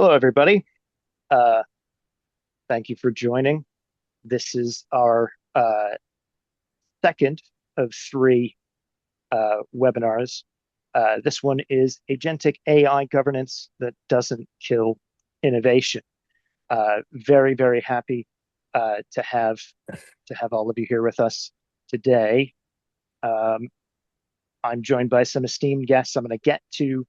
Hello, everybody. Uh, Thank you for joining. This is our second of three webinars. This one is Agentic AI Governance that doesn't kill innovation. Very, very happy to have all of you here with us today. Um, I'm joined by some esteemed guests. I'm going to get to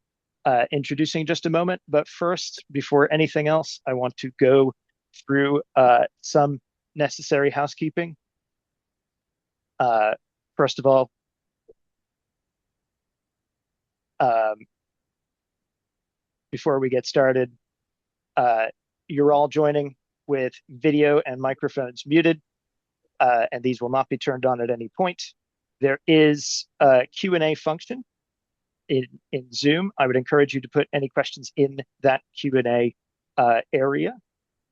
introducing in just a moment. But first, before anything else, I want to go through some necessary housekeeping. First of all, um, before we get started, uh, you're all joining with video and microphones muted, and these will not be turned on at any point. There is a Q&A function in Zoom. I would encourage you to put any questions in that Q&A area.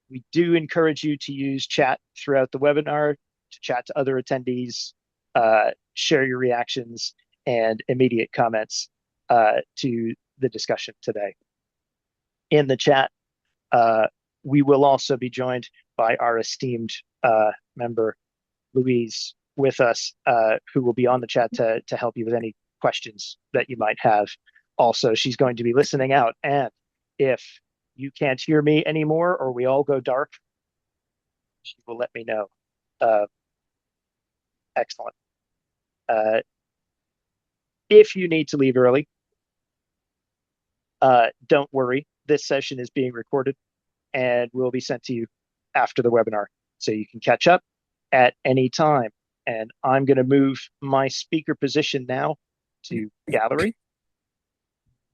We do encourage you to use chat throughout the webinar, to chat to other attendees, share your reactions and immediate comments to the discussion today. In the chat, we will also be joined by our esteemed member, Louise, with us, who will be on the chat to help you with any questions that you might have. Also, she's going to be listening out. And if you can't hear me anymore or we all go dark, she will let me know. Excellent. If you need to leave early, don't worry. This session is being recorded and will be sent to you after the webinar, so you can catch up at any time. And I'm going to move my speaker position now to gallery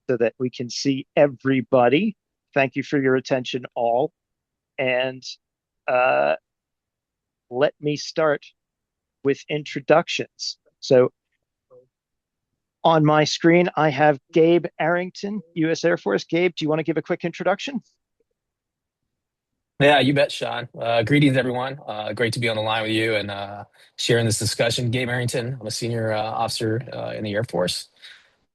so that we can see everybody. Thank you for your attention, all. And let me start with introductions. So on my screen, I have Gabe Arrington, U.S. Air Force. Gabe, do you want to give a quick introduction? Yeah, you bet, Sean. Greetings, everyone. Great to be on the line with you and sharing this discussion. Gabe Arrington, I'm a senior officer in the Air Force.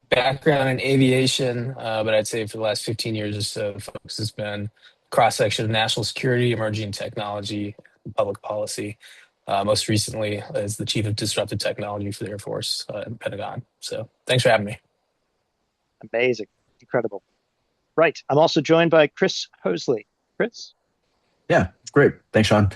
Background in aviation, but I'd say for the last 15 years or so, focus has been cross-section of national security, emerging technology, and public policy. Most recently as the chief of disruptive technology for the Air Force and the Pentagon. So thanks for having me. Amazing. Incredible. Right. I'm also joined by Chris Hosley. Chris? Yeah, great. Thanks, Sean.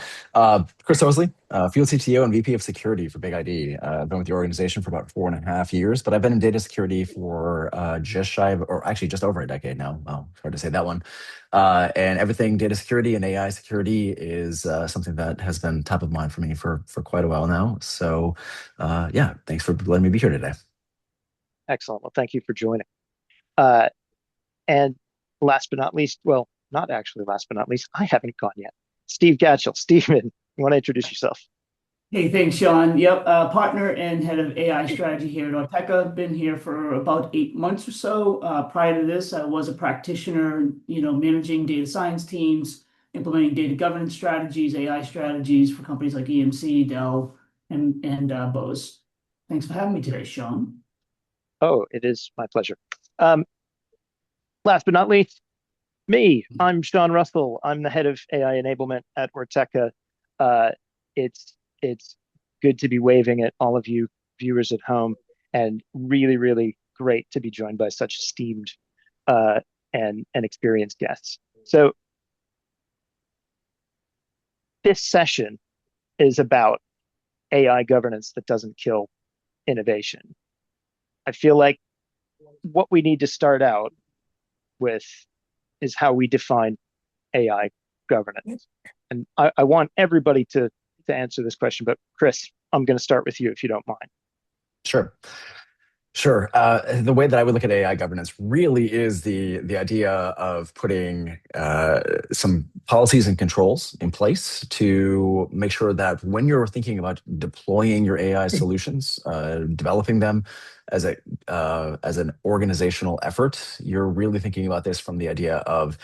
Chris Hosley, Field CTO and VP of Security for Big ID. I've been with the organization for about 4.5 years, but I've been in data security for just shy of, or actually just over a decade now. Well, hard to say that one. And everything data security and AI security is something that has been top of mind for me for quite a while now. So yeah, thanks for letting me be here today. Excellent. Well, thank you for joining. And last but not least, well, not actually last but not least, I haven't gone yet. Steve Gatchell. Steven, you want to introduce yourself? Hey, thanks, Sean. Yep, partner and head of AI strategy here at Ortecha. Been here for about 8 months or so. Prior to this, I was a practitioner, managing data science teams, implementing data governance strategies, AI strategies for companies like EMC, Dell, and Bose. Thanks for having me today, Sean. Oh, it is my pleasure. Last but not least, me. I'm Sean Russell. I'm the head of AI enablement at Ortecha. It's good to be waving at all of you viewers at home, and really, really great to be joined by such esteemed and experienced guests. So this session is about AI governance that doesn't kill innovation. I feel like what we need to start out with is how we define AI governance. And I want everybody to answer this question, but Chris, I'm going to start with you if you don't mind. Sure. Sure. The way that I would look at AI governance really is the idea of putting some policies and controls in place to make sure that when you're thinking about deploying your AI solutions, developing them as an organizational effort, you're really thinking about this from the idea of,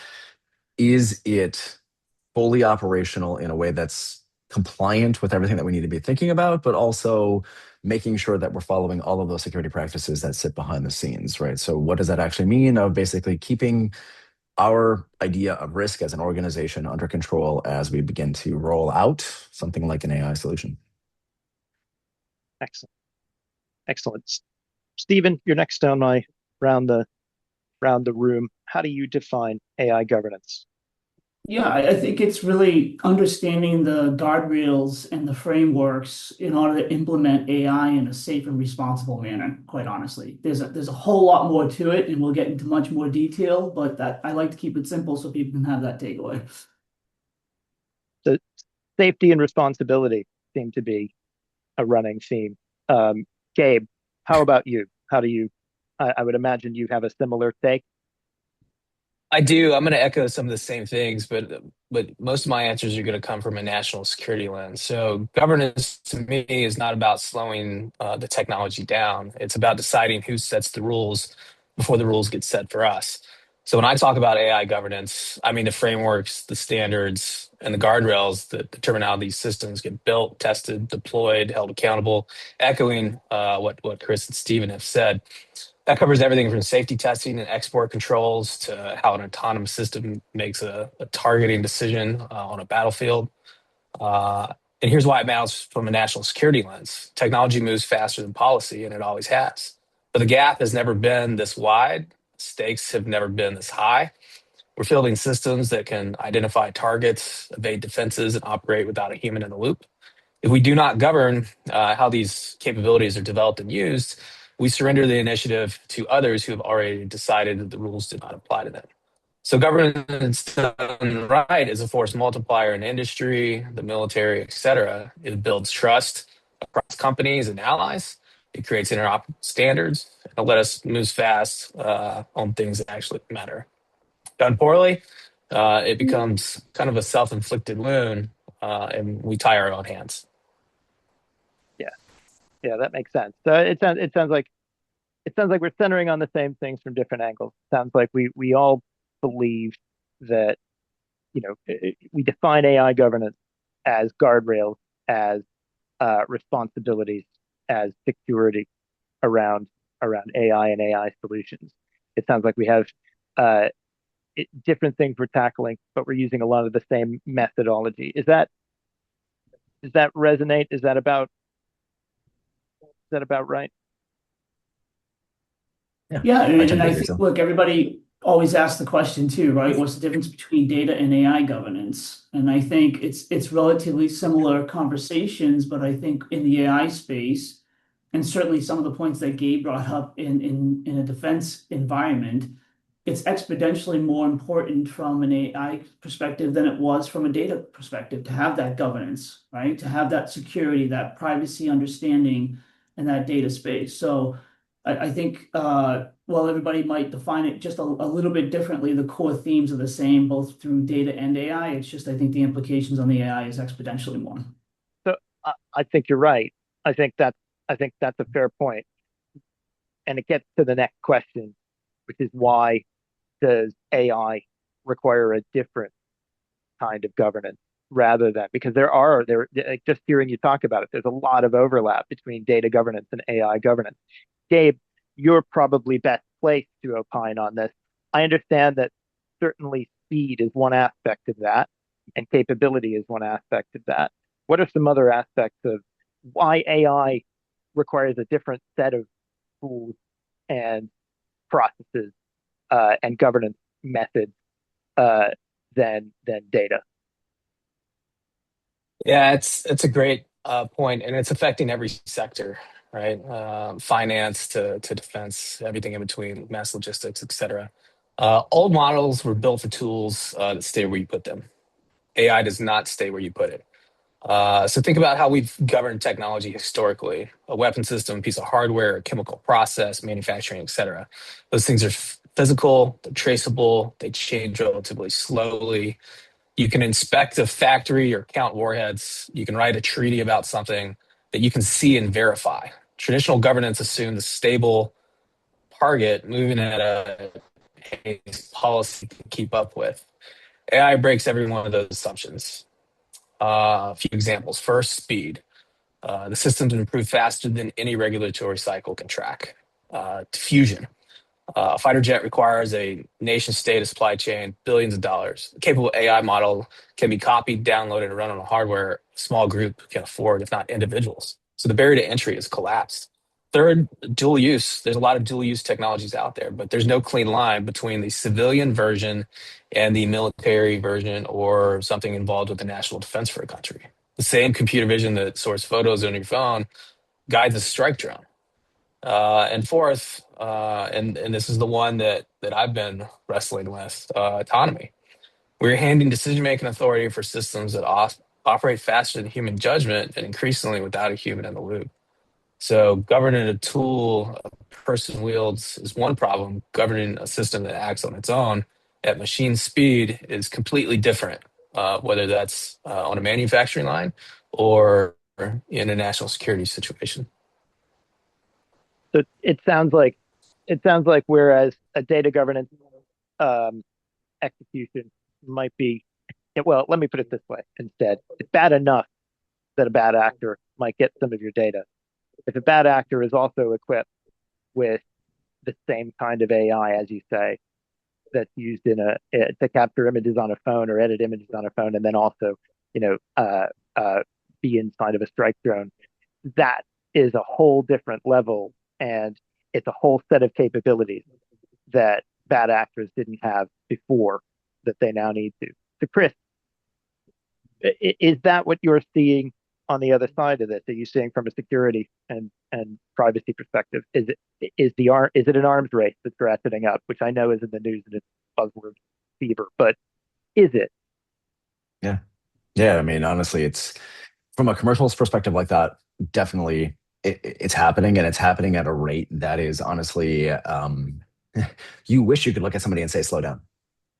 is it fully operational in a way that's compliant with everything that we need to be thinking about, but also making sure that we're following all of those security practices that sit behind the scenes, right? So what does that actually mean? Of basically keeping our idea of risk as an organization under control as we begin to roll out something like an AI solution. Excellent. Excellent. Stephen, you're next down my round the room. How do you define AI governance? Yeah, I think it's really understanding the guardrails and the frameworks in order to implement AI in a safe and responsible manner, quite honestly. There's a whole lot more to it, and we'll get into much more detail, but that I like to keep it simple so people can have that takeaway. The safety and responsibility seem to be a running theme. Gabe, how about you? How do you, I would imagine you have a similar take. I do. I'm going to echo some of the same things, but most of my answers are going to come from a national security lens. So governance to me is not about slowing the technology down. It's about deciding who sets the rules before the rules get set for us. So when I talk about AI governance, I mean the frameworks, the standards, and the guardrails that determine how these systems get built, tested, deployed, held accountable, echoing what Chris and Stephen have said. That covers everything from safety testing and export controls to how an autonomous system makes a targeting decision on a battlefield. And here's why it matters from a national security lens. Technology moves faster than policy, and it always has. But the gap has never been this wide. Stakes have never been this high. We're building systems that can identify targets, evade defenses, and operate without a human in the loop. If we do not govern how these capabilities are developed and used, we surrender the initiative to others who have already decided that the rules do not apply to them. So governance done right is a force multiplier in industry, the military, et cetera. It builds trust across companies and allies. It creates interoperable standards. It'll let us move fast on things that actually matter. Done poorly, it becomes kind of a self-inflicted wound, and we tie our own hands. Yeah, that makes sense. So it sounds like we're centering on the same things from different angles. Sounds like we all believe that we define AI governance as guardrails, as responsibilities, as security around AI and AI solutions. It sounds like we have uh, different things we're tackling, but we're using a lot of the same methodology. Does that resonate? Is that about right? Yeah, I and tend to I agree think, so. look, everybody always asks the question too, right? What's the difference between data and AI governance? And I think it's relatively similar conversations, but I think in the AI space, and certainly some of the points that Gabe brought up in a defense environment, it's exponentially more important from an AI perspective than it was from a data perspective to have that governance, right? To have that security, that privacy understanding, and that data space. So I think while everybody might define it just a little bit differently, the core themes are the same both through data and AI. It's just I think the implications on the AI is exponentially more. So I think you're right. I think that's a fair point, and it gets to the next question, which is why does AI require a different kind of governance rather than because like just hearing you talk about it, there's a lot of overlap between data governance and AI governance. Gabe, you're probably best placed to opine on this. I understand that certainly speed is one aspect of that, and capability is one aspect of that. What are some other aspects of why AI requires a different set of tools and processes and governance methods uh, than data? Yeah, it's a great point, and it's affecting every sector, right? Finance to defense, everything in between, mass logistics, et cetera. Old models were built for tools that stay where you put them. AI does not stay where you put it. So think about how we've governed technology historically: a weapon system, a piece of hardware, a chemical process, manufacturing, et cetera. Those things are physical, they're traceable, they change relatively slowly. You can inspect a factory or count warheads. You can write a treaty about something that you can see and verify. Traditional governance assumes a stable target moving at a pace policy can keep up with. AI breaks every one of those assumptions. A few examples. First, speed. The systems improve faster than any regulatory cycle can track. Diffusion. A fighter jet requires a nation state, a supply chain, billions of dollars. A capable AI model can be copied, downloaded, and run on a hardware a small group can afford, if not individuals. So the barrier to entry is collapsed. Third, dual use. There's a lot of dual use technologies out there, but there's no clean line between the civilian version and the military version or something involved with the national defense for a country. The same computer vision that sorts photos on your phone guides a strike drone. And fourth, and this is the one that I've been wrestling with, autonomy. We're handing decision-making authority for systems that operate faster than human judgment and increasingly without a human in the loop. So governing a tool a person wields is one problem. Governing a system that acts on its own at machine speed is completely different, whether that's on a manufacturing line or in a national security situation. So it sounds like whereas a data governance execution might be, well, let me put it this way instead. It's bad enough that a bad actor might get some of your data. If a bad actor is also equipped with the same kind of AI, as you say, that's used to capture images on a phone or edit images on a phone, and then also, you know, be inside of a strike drone, that is a whole different level, and it's a whole set of capabilities that bad actors didn't have before that they now need to. So, Chris, is that what you're seeing on the other side of this? Are you seeing from a security and privacy perspective? Is it an arms race that's ratcheting up, which I know is in the news and it's buzzword fever, but is it? Yeah. Yeah. I mean, honestly, it's from a commercials perspective like that, definitely it's happening, and it's happening at a rate that is honestly, you wish you could look at somebody and say, slow down,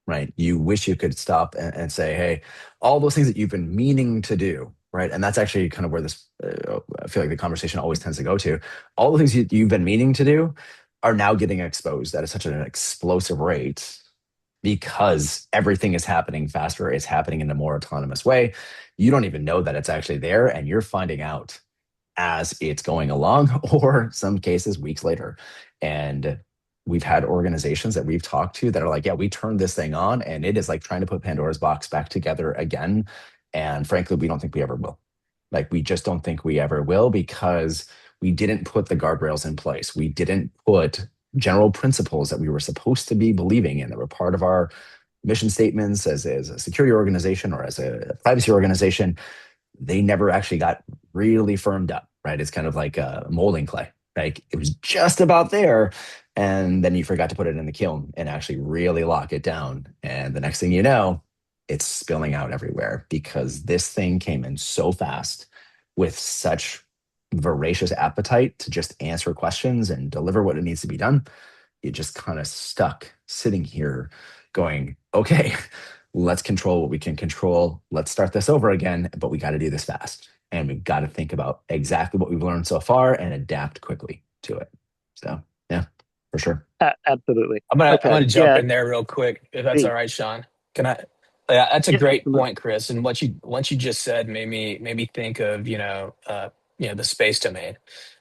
right? You wish you could stop and say, hey, all those things that you've been meaning to do, right? And that's actually kind of where this, I feel like the conversation always tends to go to. All the things you've been meaning to do are now getting exposed at such an explosive rate because everything is happening faster. It's happening in a more autonomous way. You don't even know that it's actually there, and you're finding out as it's going along, or some cases weeks later. And we've had organizations that we've talked to that are like, yeah, we turned this thing on and it is like trying to put Pandora's box back together again. And frankly, we don't think we ever will. Like, we just don't think we ever will because we didn't put the guardrails in place. We didn't put general principles that we were supposed to be believing in that were part of our mission statements as a security organization or as a privacy organization. They never actually got really firmed up, right? It's kind of like a molding clay. Like, it was just about there. And then you forgot to put it in the kiln and actually really lock it down. And the next thing you know, it's spilling out everywhere because this thing came in so fast with such voracious appetite to just answer questions and deliver what it needs to be done. It just kind of stuck sitting here going, okay, let's control what we can control. Let's start this over again, but we got to do this fast. And we've got to think about exactly what we've learned so far and adapt quickly to it. So, yeah, for sure. Absolutely. I'm gonna jump Yeah. in there real quick, if that's all right, Sean. Can I? Yeah, that's a Yeah, great absolutely. point, Chris. And what you just said made me think of the space domain,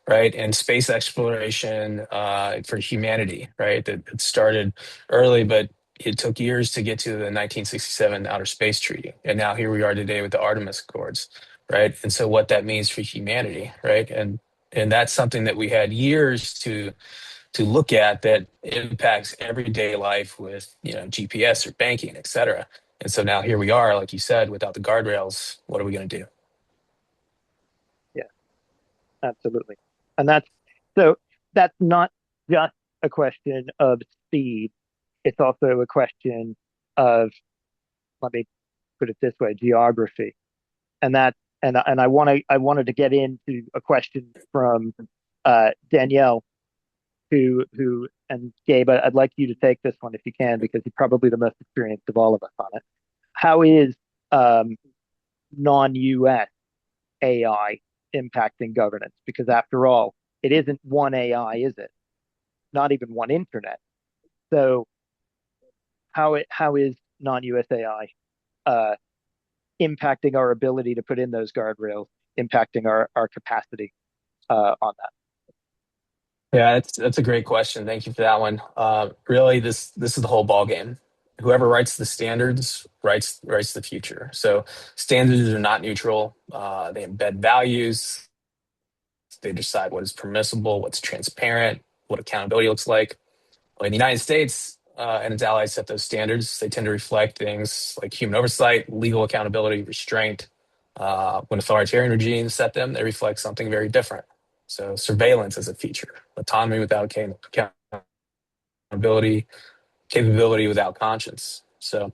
right? And space exploration for humanity, right? That started early, but it took years to get to the 1967 Outer Space Treaty, and now here we are today with the Artemis Accords, right? And so what that means for humanity, right? And that's something that we had years to look at that impacts everyday life with GPS or banking, et cetera. And so now here we are, like you said, without the guardrails, what are we going to do? Yeah, absolutely. And that's not just a question of speed. It's also a question of, let me put it this way, geography. And that and I wanted to get into a question from Danielle, who and Gabe, I'd like you to take this one if you can, because you're probably the most experienced of all of us on it. How is non-US AI impacting governance? Because after all, it isn't one AI, is it? Not even one internet. So how is non-US AI impacting our ability to put in those guardrails, impacting our capacity on that? Yeah, that's a great question. Thank you for that one. Really, this is the whole ball game. Whoever writes the standards writes the future. So standards are not neutral. They embed values. They decide what is permissible, what's transparent, what accountability looks like. Well, in the United States and its allies set those standards. They tend to reflect things like human oversight, legal accountability, restraint. When authoritarian regimes set them, they reflect something very different. So surveillance as a feature, autonomy without accountability, capability without conscience. So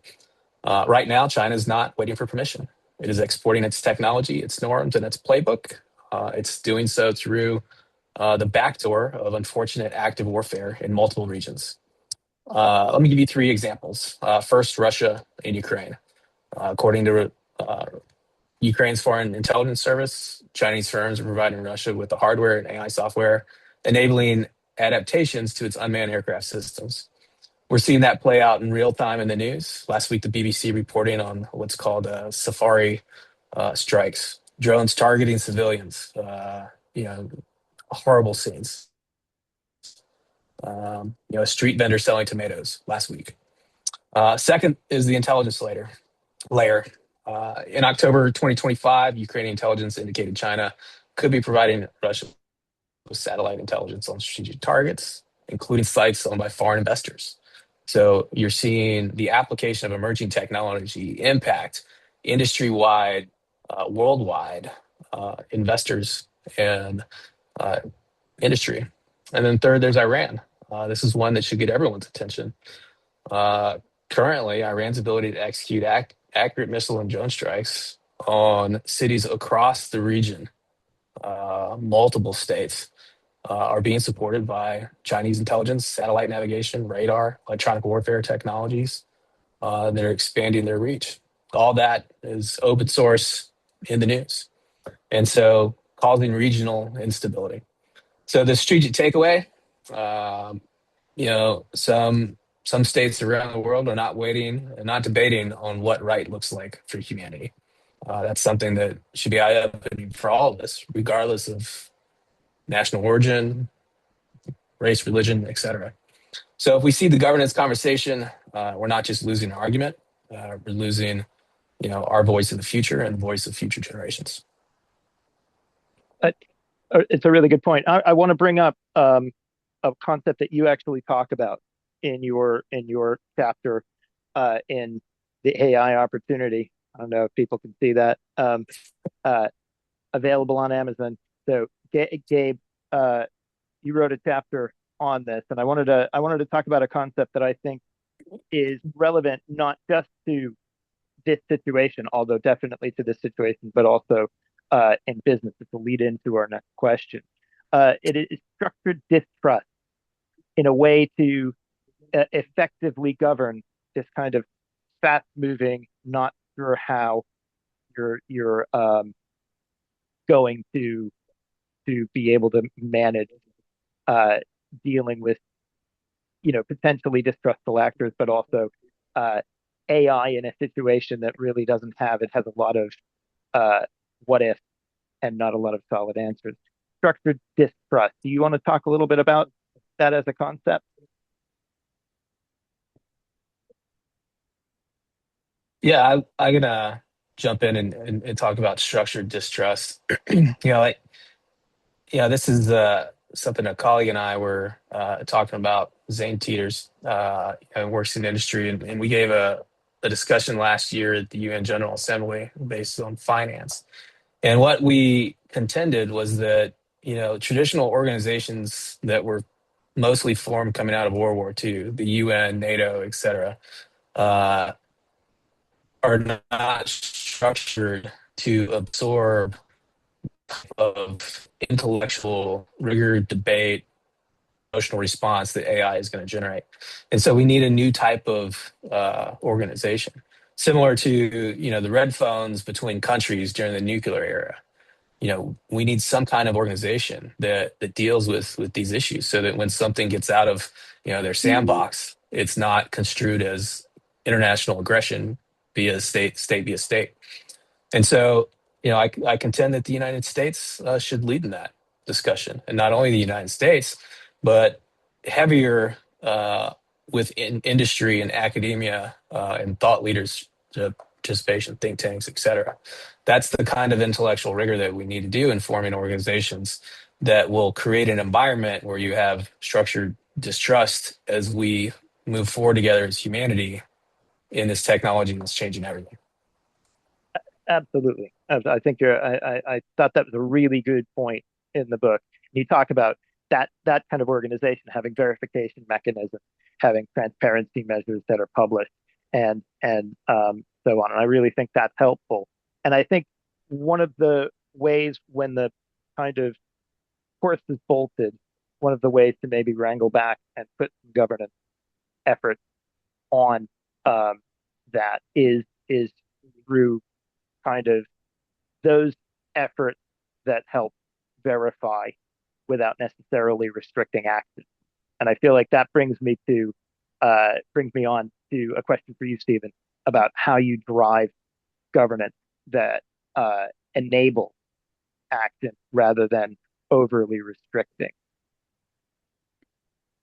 right now, China is not waiting for permission. It is exporting its technology, its norms, and its playbook. It's doing so through the backdoor of unfortunate active warfare in multiple regions. Let me give you three examples. First, Russia and Ukraine. According to Ukraine's Foreign Intelligence Service, Chinese firms are providing Russia with the hardware and AI software, enabling adaptations to its unmanned aircraft systems. We're seeing that play out in real time in the news. Last week, the BBC reporting on what's called safari strikes, drones targeting civilians. Horrible scenes. A street vendor selling tomatoes last week. Second is the intelligence layer. In October 2025, Ukrainian intelligence indicated China could be providing Russia with satellite intelligence on strategic targets, including sites owned by foreign investors. So you're seeing the application of emerging technology impact industry-wide, worldwide investors and industry. And then third, there's Iran. This is one that should get everyone's attention. Currently, Iran's ability to execute accurate missile and drone strikes on cities across the region, multiple states, are being supported by Chinese intelligence, satellite navigation, radar, electronic warfare technologies that are expanding their reach. All that is open source in the news. And so causing regional instability. So the strategic takeaway, some states around the world are not waiting and not debating on what right looks like for humanity. That's something that should be eye-opening for all of us, regardless of national origin, race, religion, etc. So if we see the governance conversation, we're not just losing an argument, we're losing, our voice of the future and the voice of future generations. It's a really good point. I want to bring up a concept that you actually talk about in your chapter in the AI opportunity. I don't know if people can see that. Available on Amazon. So Gabe, you wrote a chapter on this, and I wanted to talk about a concept that I think is relevant not just to this situation, although definitely to this situation, but also in business. It's a lead into our next question. It is structured distrust in a way to effectively govern this kind of fast-moving, not sure how you're going to be able to manage dealing with potentially distrustful actors, but also AI in a situation that really doesn't have it has a lot of what if and not a lot of solid answers. Structured distrust. Do you want to talk a little bit about that as a concept? Yeah, I'm gonna jump in and talk about structured distrust. This is something a colleague and I were talking about. Zane Teeters works in the industry, and we gave a discussion last year at the UN General Assembly based on finance. And what we contended was that traditional organizations that were mostly formed coming out of World War II, the UN, NATO, etc., are not structured to absorb of intellectual rigor, debate, emotional response that AI is going to generate. And so we need a new type of organization, similar to the red phones between countries during the nuclear era. We need some kind of organization that deals with these issues, so that when something gets out of their sandbox, it's not construed as international aggression via state via state. And so, I contend that the United States should lead in that discussion, and not only the United States, but heavier within industry and academia and thought leaders participation, think tanks, et cetera. That's the kind of intellectual rigor that we need to do in forming organizations that will create an environment where you have structured distrust as we move forward together as humanity in this technology that's changing everything. Absolutely. I think I thought that was a really good point in the book. You talk about that kind of organization having verification mechanisms, having transparency measures that are published, and so on. And I really think that's helpful. And I think one of the ways when the kind of course is bolted, one of the ways to maybe wrangle back and put some governance effort on that is through kind of those efforts that help verify without necessarily restricting action. And I feel like that brings me on to a question for you, Stephen, about how you drive governance that enable action rather than overly restricting.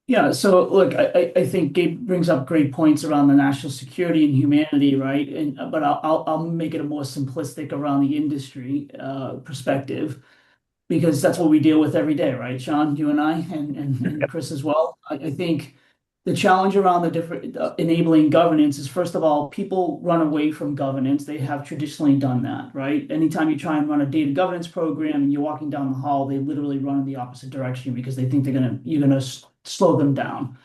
Yeah, so look, I think Gabe brings up great points around the national security and humanity, right? But I'll make it a more simplistic around the industry perspective, because that's what we deal with every day, right? Sean, you and I, and Chris as well. I think the challenge around the different enabling governance is, first of all, people run away from governance. They have traditionally done that, right? Anytime you try and run a data governance program and you're walking down the hall, they literally run in the opposite direction because they think you're gonna slow them down.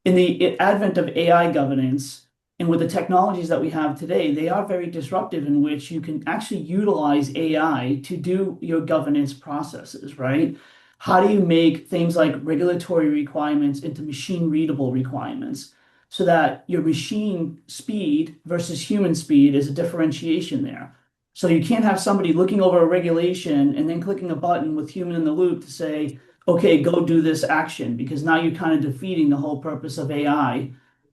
In the advent of AI governance and with the technologies that we have today, they are very disruptive in which you can actually utilize AI to do your governance processes, right? How do you make things like regulatory requirements into machine readable requirements so that your machine speed versus human speed is a differentiation there? So you can't have somebody looking over a regulation and then clicking a button with human in the loop to say, okay, go do this action, because now you're kind of defeating the whole purpose of AI.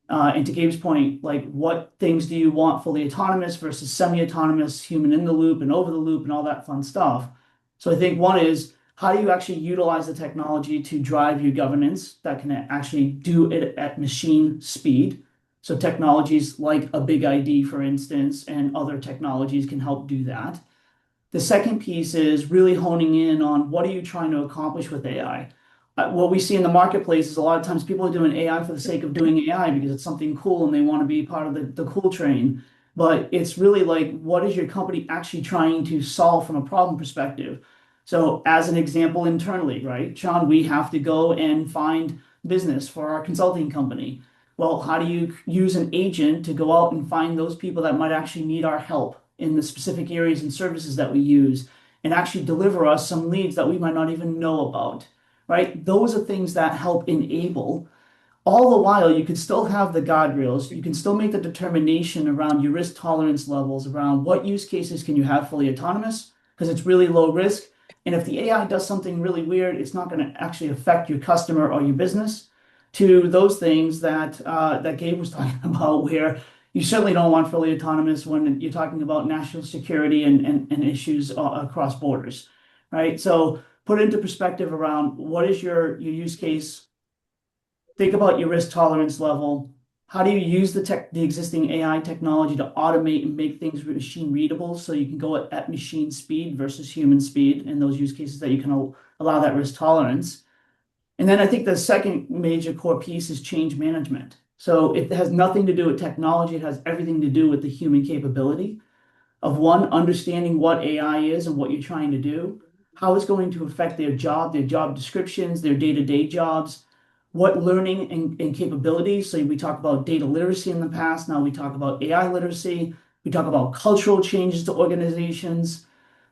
And to Gabe's point, like, what things do you want fully autonomous versus semi-autonomous, human in the loop and over the loop and all that fun stuff? So I think one is, how do you actually utilize the technology to drive your governance that can actually do it at machine speed? So technologies like a big ID, for instance, and other technologies can help do that. The second piece is really honing in on what are you trying to accomplish with AI. What we see in the marketplace is a lot of times people are doing AI for the sake of doing AI because it's something cool and they want to be part of the cool train. But it's really like, what is your company actually trying to solve from a problem perspective? So as an example internally, right, Sean, we have to go and find business for our consulting company. Well, how do you use an agent to go out and find those people that might actually need our help in the specific areas and services that we use and actually deliver us some leads that we might not even know about, right? Those are things that help enable. All the while, you can still have the guardrails. You can still make the determination around your risk tolerance levels, around what use cases can you have fully autonomous, because it's really low risk. And if the AI does something really weird, it's not going to actually affect your customer or your business. To those things that Gabe was talking about, where you certainly don't want fully autonomous when you're talking about national security and issues across borders, right? So put it into perspective around what is your use case. Think about your risk tolerance level. How do you use the existing AI technology to automate and make things machine readable so you can go at machine speed versus human speed in those use cases that you can allow that risk tolerance? And then I think the second major core piece is change management. So it has nothing to do with technology. It has everything to do with the human capability of, one, understanding what AI is and what you're trying to do, how it's going to affect their job descriptions, their day-to-day jobs, what learning and capabilities. So we talked about data literacy in the past. Now we talk about AI literacy. We talk about cultural changes to organizations,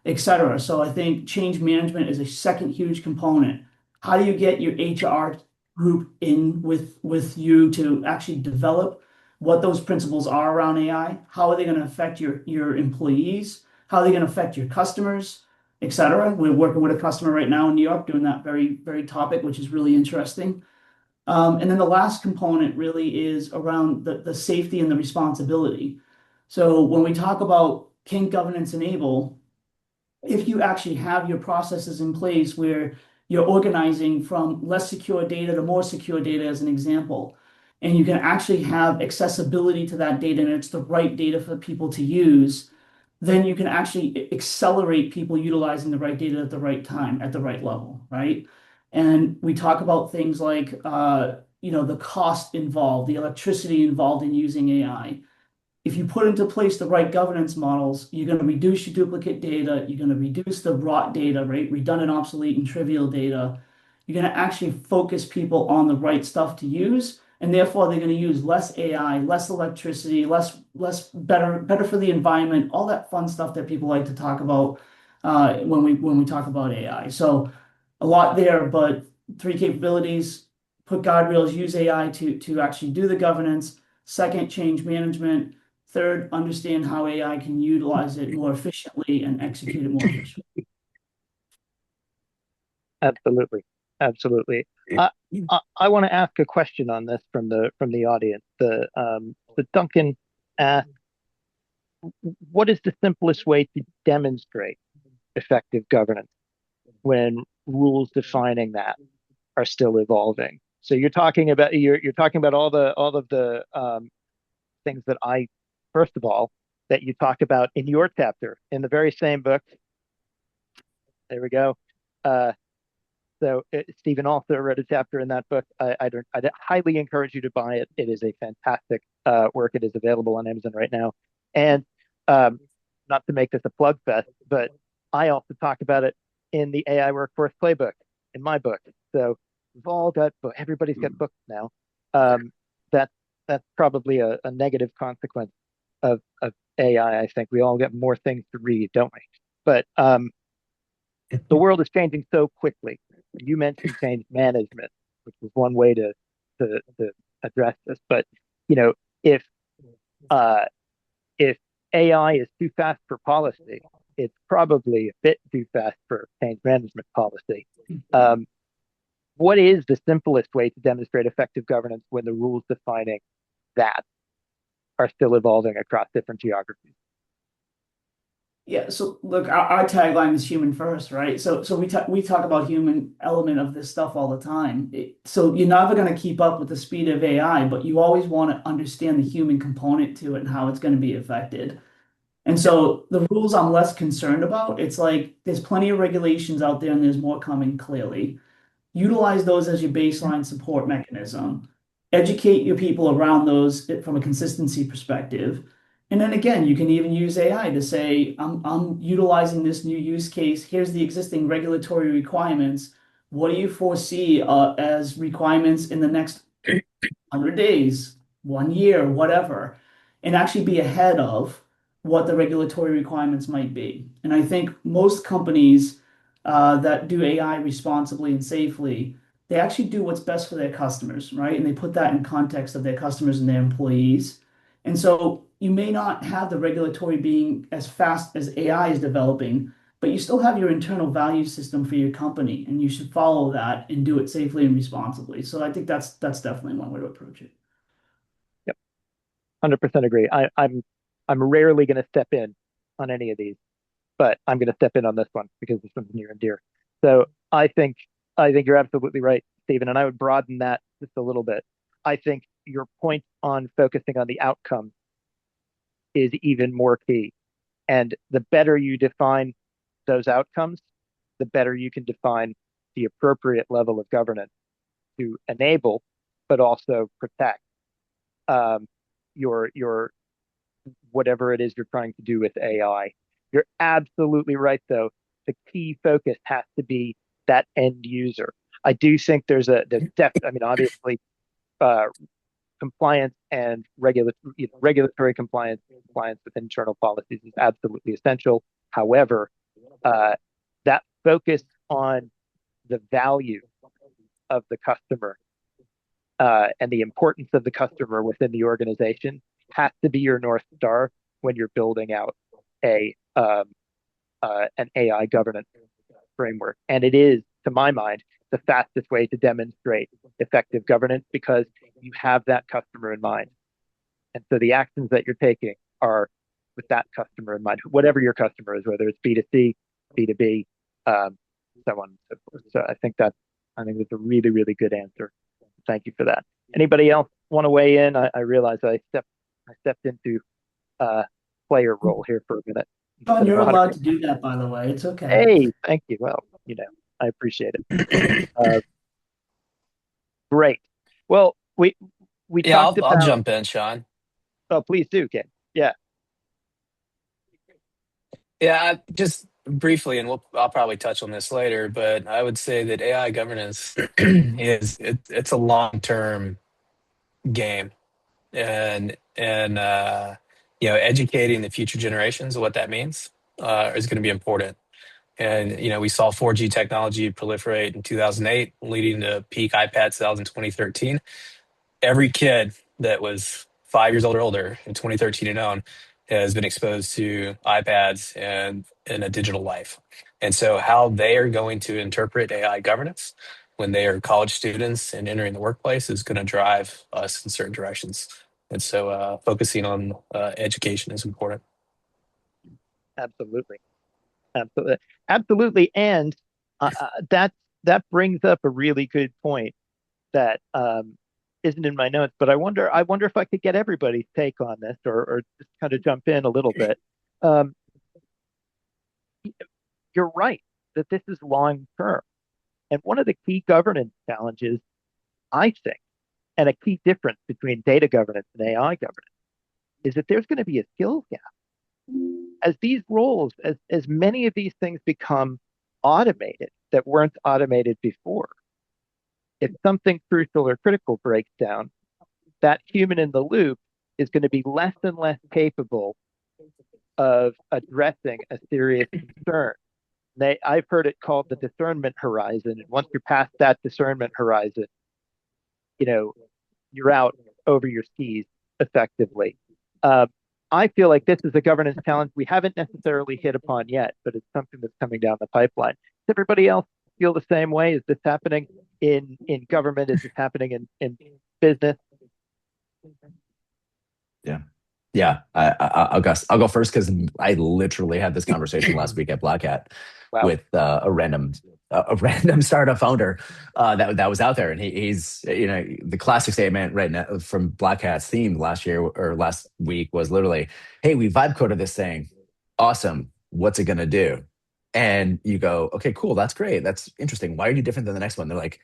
et cetera. So I think change management is a second huge component. How do you get your HR group in with you to actually develop what those principles are around AI? How are they going to affect your employees? How are they going to affect your customers, et cetera? We're working with a customer right now in New York doing that very, very topic, which is really interesting. And then the last component really is around the safety and the responsibility. So when we talk about can governance enable, if you actually have your processes in place where you're organizing from less secure data to more secure data as an example. And you can actually have accessibility to that data and it's the right data for people to use, then you can actually accelerate people utilizing the right data at the right time, at the right level, right? And we talk about things like, the cost involved, the electricity involved in using AI. If you put into place the right governance models, you're going to reduce your duplicate data, you're going to reduce the rot data, right? Redundant, obsolete, and trivial data. You're going to actually focus people on the right stuff to use, and therefore they're going to use less AI, less electricity, less better for the environment, all that fun stuff that people like to talk about when we talk about AI. So a lot there, but three capabilities: put guardrails, use AI to actually do the governance. Second, change management. Third, understand how AI can utilize it more efficiently and execute it more efficiently. Absolutely. Absolutely. I want to ask a question on this from the audience. The Duncan asked, what is the simplest way to demonstrate effective governance when rules defining that are still evolving? So you're talking about all of the things that first of all, that you talk about in your chapter in the very same book. There we go. Uh, Stephen also wrote a chapter in that book. I'd highly encourage you to buy it. It is a fantastic work. It is available on Amazon right now. And um, not to make this a plug fest, but I also talk about it in the AI Workforce Playbook in my book. So we've all got everybody's got books now. Um, that that's probably a negative consequence of AI. I think we all get more things to read, don't we? But the world is changing so quickly. You mentioned change management, which is one way to address this. But you know, if uh, if AI is too fast for policy, it's probably a bit too fast for change management policy. Um, what is the simplest way to demonstrate effective governance when the rules defining that are still evolving across different geographies? Yeah, so look, our tagline is human first, right? So we talk about human element of this stuff all the time. So you're never going to keep up with the speed of AI, but you always want to understand the human component to it and how it's going to be affected. And so the rules I'm less concerned about, it's like there's plenty of regulations out there and there's more coming clearly. Utilize those as your baseline support mechanism. Educate your people around those from a consistency perspective. And then again, you can even use AI to say, I'm utilizing this new use case. Here's the existing regulatory requirements. What do you foresee as requirements in the next 100 days, 1 year, whatever, and actually be ahead of what the regulatory requirements might be? And I think most companies that do AI responsibly and safely, they actually do what's best for their customers, right? And they put that in context of their customers and their employees. And so you may not have the regulatory being as fast as AI is developing, but you still have your internal value system for your company, and you should follow that and do it safely and responsibly. So I think that's definitely one way to approach it. Yep, 100% agree. I'm rarely going to step in on any of these, but I'm going to step in on this one because this one's near and dear. So I think you're absolutely right, Stephen, and I would broaden that just a little bit. I think your point on focusing on the outcome is even more key. And the better you define those outcomes, the better you can define the appropriate level of governance to enable, but also protect your whatever it is you're trying to do with AI. You're absolutely right, though. The key focus has to be that end user. I do think there's depth. I mean, obviously, uh, compliance and regulatory compliance with internal policies is absolutely essential. However, uh, that focus on the value of the customer and the importance of the customer within the organization has to be your North Star when you're building out a an AI governance framework. And it is, to my mind, the fastest way to demonstrate effective governance because you have that customer in mind. And so the actions that you're taking are with that customer in mind, whatever your customer is, whether it's B2C, B2B, um, so on and so forth. So I think that's a really, really good answer. Thank you for that. Anybody else want to weigh in? I realize I stepped into player role here for a minute. Sean, you're allowed to do that, by the way. It's okay. Hey, thank you. Well, I appreciate it. Great. Well, we Yeah, talked I'll about. jump in, Sean. Oh, please do, Ken. Yeah, Yeah, just briefly, and I'll probably touch on this later, but I would say that AI governance it's a long-term game, and educating the future generations of what that means is going to be important. And we saw 4G technology proliferate in 2008, leading to peak iPad sales in 2013. Every kid that was 5 years old or older in 2013 and on has been exposed to iPads and in a digital life. And so how they are going to interpret AI governance when they are college students and entering the workplace is going to drive us in certain directions. And so focusing on education is important. absolutely, absolutely, absolutely. And that brings up a really good point that isn't in my notes, but I wonder if I could get everybody's take on this, or just kind of jump in a little bit. Um, you're right that this is long term, and one of the key governance challenges, I think, and a key difference between data governance and AI governance is that there's going to be a skills gap as these roles, as many of these things become automated that weren't automated before. If something crucial or critical breaks down, that human in the loop is going to be less and less capable of addressing a serious concern. I've heard it called the discernment horizon. And once you're past that discernment horizon, you know, you're out over your skis effectively. Uh, I feel like this is a governance challenge we haven't necessarily hit upon yet, but it's something that's coming down the pipeline. Does everybody else feel the same way? Is this happening in government? Is this happening in business? Yeah. Yeah, I'll go first because I literally had this conversation last week at Black Hat Wow. with a random startup founder that was out there, and he's the classic statement right now from Black Hat's theme last year or last week was literally, "Hey, we vibe coded this thing, awesome. What's it gonna do?" And you go, "Okay, cool, that's great, that's interesting. Why are you different than the next one?" They're like,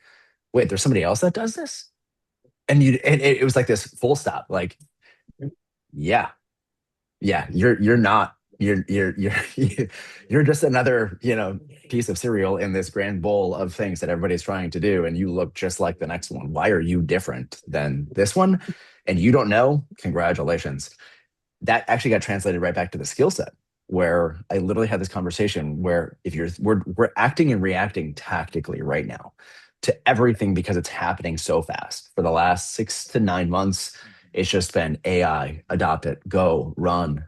"Wait, there's somebody else that does this?" And it was like this full stop, like, yeah, yeah, you're not you're you're just another piece of cereal in this grand bowl of things that everybody's trying to do, and you look just like the next one. Why are you different than this one? And you don't know? Congratulations. That actually got translated right back to the skill set, where I literally had this conversation where if we're acting and reacting tactically right now to everything because it's happening so fast. For the last 6 to 9 months, it's just been AI, adopt it, go, run.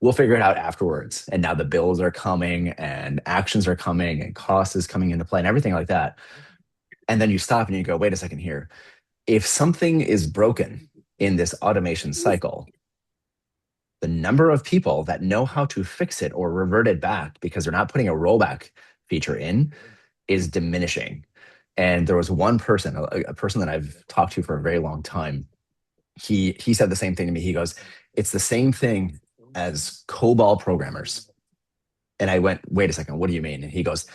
We'll figure it out afterwards. And now the bills are coming and actions are coming and cost is coming into play and everything like that. And then you stop and you go, wait a second here. If something is broken in this automation cycle, the number of people that know how to fix it or revert it back because they're not putting a rollback feature in is diminishing. And there was one person, a person that I've talked to for a very long time. He said the same thing to me. He goes, "It's the same thing as COBOL programmers." And I went, "Wait a second, what do you mean?" And he goes,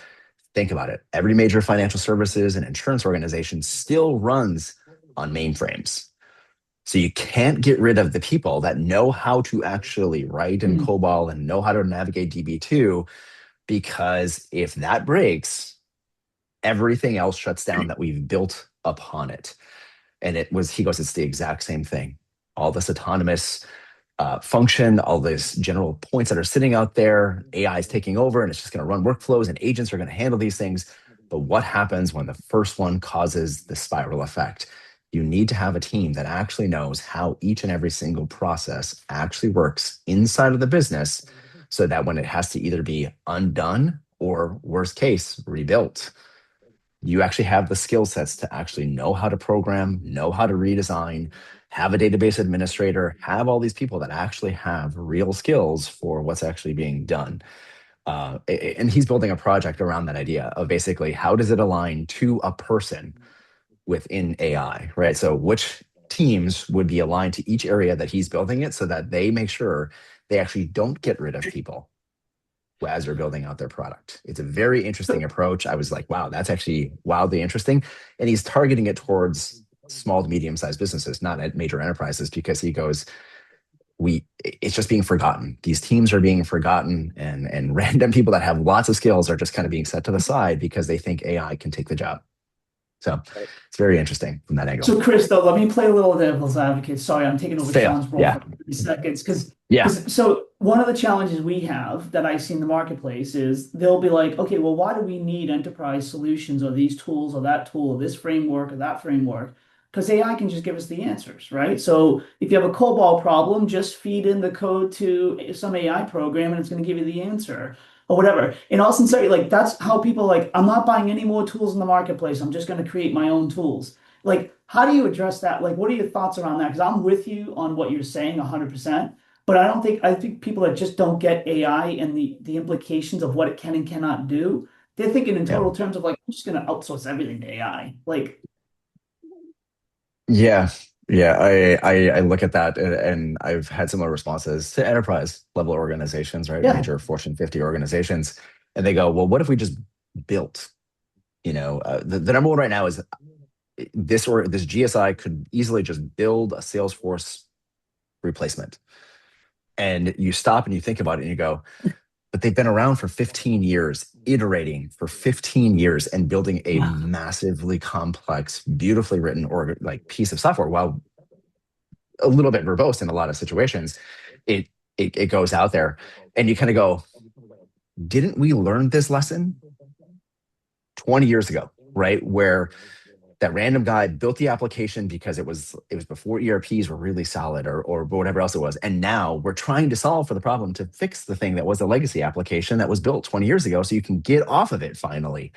"Think about it. Every major financial services and insurance organization still runs on mainframes. So you can't get rid of the people that know how to actually write in COBOL and know how to navigate DB2, because if that breaks, everything else shuts down that we've built upon it." And he goes, "It's the exact same thing. All this autonomous function, all these general points that are sitting out there, AI is taking over and it's just going to run workflows and agents are going to handle these things. But what happens when the first one causes the spiral effect? You need to have a team that actually knows how each and every single process actually works inside of the business so that when it has to either be undone or, worst case, rebuilt, you actually have the skill sets to actually know how to program, know how to redesign, have a database administrator, have all these people that actually have real skills for what's actually being done." And he's building a project around that idea of basically how does it align to a person within AI, right? So which teams would be aligned to each area that he's building it so that they make sure they actually don't get rid of people as they're building out their product. It's a very interesting approach. I was like, wow, that's actually wildly interesting. And he's targeting it towards small to medium-sized businesses, not at major enterprises, because he goes, it's just being forgotten. These teams are being forgotten, and random people that have lots of skills are just kind of being set to the side because they think AI can take the job. So it's very interesting from that angle. So Chris, though, let me play a little devil's advocate. Sorry, I'm taking over Sean's role for 30 seconds. So one of the challenges we have that I see in the marketplace is they'll be like, okay, well, why do we need enterprise solutions or these tools or that tool or this framework or that framework? Because AI can just give us the answers, right? So if you have a COBOL problem, just feed in the code to some AI program and it's going to give you the answer or whatever. In all sincerity, like that's how people like, I'm not buying any more tools in the marketplace. I'm just going to create my own tools. Like, how do you address that? Like, what are your thoughts around that? Because I'm with you on what you're saying 100%, but I think people that just don't get AI and the implications of what it can and cannot do, they're thinking in total terms of like, I'm just going to outsource everything to AI. Like, yeah, yeah, I look at that, and I've had similar responses to enterprise level organizations, right? yeah, Major Fortune 50 organizations, and they go, well, what if we just built? The number one right now is this GSI could easily just build a Salesforce replacement, and you stop and you think about it and you go, but they've been around for 15 years, iterating for 15 years and building a massively complex, beautifully written or like piece of software. While a little bit verbose in a lot of situations, it goes out there, and you kind of go, didn't we learn this lesson 20 years ago, right? Where that random guy built the application because it was before ERPs were really solid or whatever else it was. And now we're trying to solve for the problem to fix the thing that was a legacy application that was built 20 years ago so you can get off of it finally.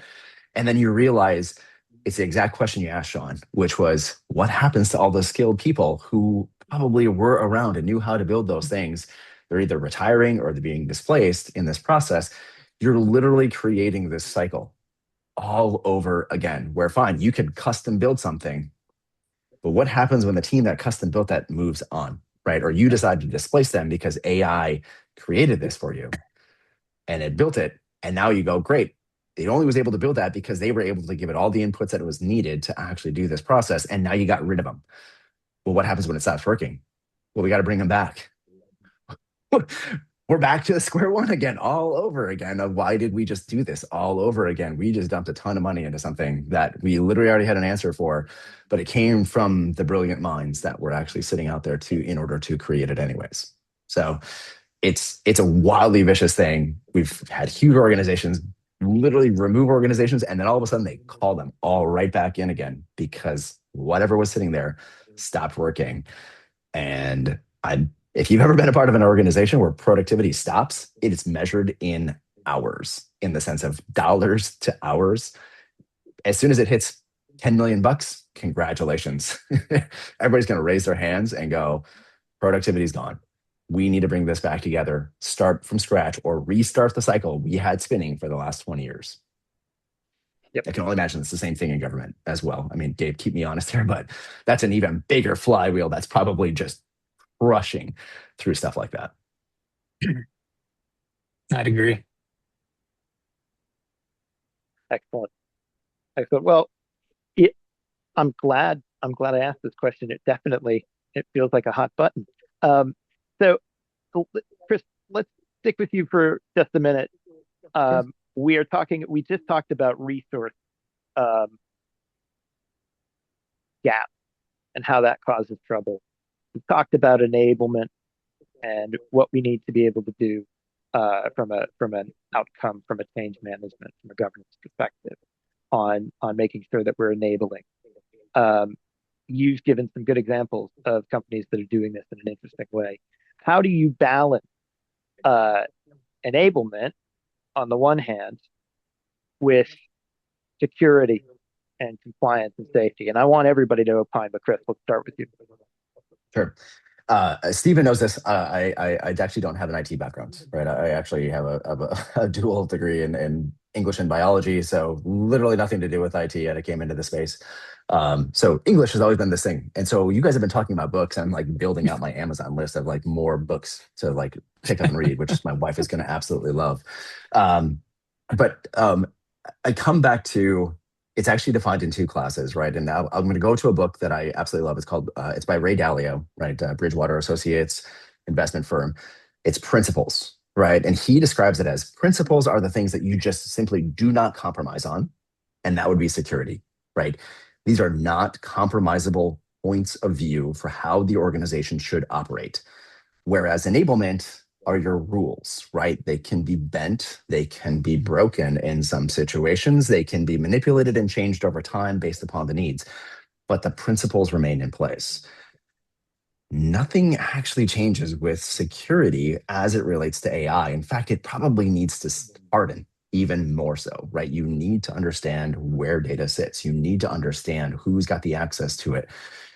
And then you realize it's the exact question you asked, Sean, which was what happens to all those skilled people who probably were around and knew how to build those things? They're either retiring or they're being displaced in this process. You're literally creating this cycle all over again, where fine, you could custom build something, but what happens when the team that custom built that moves on, right? Or you decide to displace them because AI created this for you and it built it. And now you go, great. It only was able to build that because they were able to give it all the inputs that it was needed to actually do this process. And now you got rid of them. Well, what happens when it stops working? Well, we got to bring them back. We're back to square one again, all over again. Of why did we just do this all over again? We just dumped a ton of money into something that we literally already had an answer for, but it came from the brilliant minds that were actually sitting out there in order to create it anyways. So it's a wildly vicious thing. We've had huge organizations literally remove organizations, and then all of a sudden they call them all right back in again because whatever was sitting there stopped working. And if you've ever been a part of an organization where productivity stops, it is measured in hours, in the sense of dollars to hours. As soon as it hits 10 million bucks, congratulations. Everybody's going to raise their hands and go, productivity's gone. We need to bring this back together, start from scratch, or restart the cycle we had spinning for the last 20 years. Yep. I can only imagine it's the same thing in government as well. I mean, Dave, keep me honest here, but that's an even bigger flywheel that's probably just rushing through stuff like that. I'd agree. Excellent. Well, I'm glad I asked this question. It feels like a hot button. So Chris, let's stick with you for just a minute. We just talked about resource gap and how that causes trouble. We talked about enablement and what we need to be able to do from an outcome, from a change management, from a governance perspective on making sure that we're enabling. You've given some good examples of companies that are doing this in an interesting way. How do you balance enablement on the one hand with security and compliance and safety? And I want everybody to opine, but Chris, let's start with you. Sure. Stephen knows this. I actually don't have an IT background, right? I actually have a dual degree in English and biology, so literally nothing to do with IT yet I came into the space. So English has always been this thing. And so you guys have been talking about books. I'm like building out my Amazon list of like more books to like pick up and read, which my wife is going to absolutely love. But I come back to it's actually defined in two classes, right? And I'm going to go to a book that I absolutely love. It's called, it's by Ray Dalio, right? Bridgewater Associates investment firm. It's Principles, right? And he describes it as principles are the things that you just simply do not compromise on. And that would be security, right? These are not compromisable points of view for how the organization should operate. Whereas enablement are your rules, right? They can be bent, they can be broken in some situations, they can be manipulated and changed over time based upon the needs, but the principles remain in place. Nothing actually changes with security as it relates to AI. In fact, it probably needs to harden even more so, right? You need to understand where data sits. You need to understand who's got the access to it,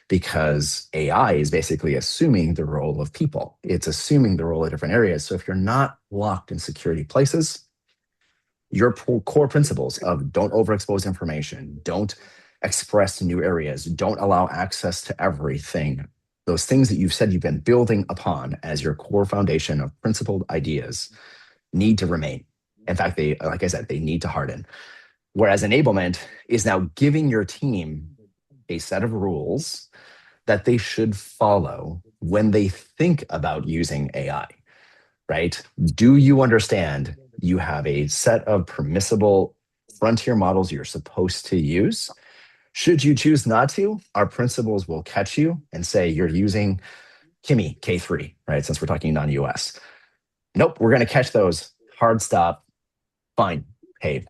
because AI is basically assuming the role of people. It's assuming the role of different areas. So if you're not locked in security places, your core principles of don't overexpose information, don't express new areas, don't allow access to everything, those things that you've said you've been building upon as your core foundation of principled ideas need to remain. In fact, they, like I said, they need to harden. Whereas enablement is now giving your team a set of rules that they should follow when they think about using AI, right? Do you understand you have a set of permissible frontier models you're supposed to use? Should you choose not to, our principles will catch you and say you're using Kimi K3, right? Since we're talking non-US. Nope, we're going to catch those. Hard stop. Fine. Hey,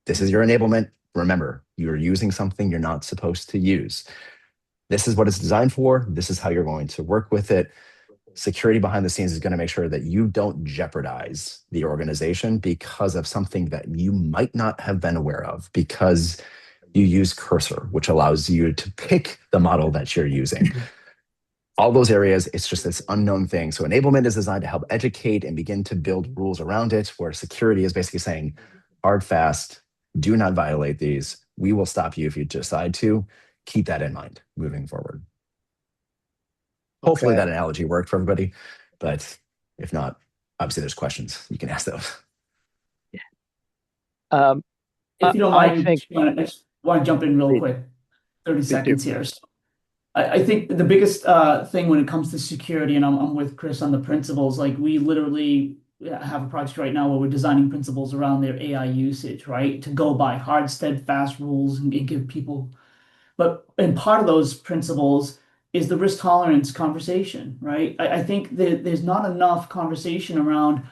this is your enablement. Remember, you're using something you're not supposed to use. This is what it's designed for. This is how you're going to work with it. Security behind the scenes is going to make sure that you don't jeopardize the organization because of something that you might not have been aware of, because you use Cursor, which allows you to pick the model that you're using. All those areas, it's just this unknown thing. So enablement is designed to help educate and begin to build rules around it, where security is basically saying, hard, fast, do not violate these. We will stop you if you decide to. Keep that in mind moving forward. Hopefully that analogy worked for everybody, but if not, obviously there's questions. You can ask those. If you don't mind, I think I just want to jump in real quick, 30 seconds here. So I think the biggest thing when it comes to security, and I'm with Chris on the principles, like we literally have a project right now where we're designing principles around their AI usage, right? To go by hard, steadfast rules and give people. And part of those principles is the risk tolerance conversation, right? I think that there's not enough conversation around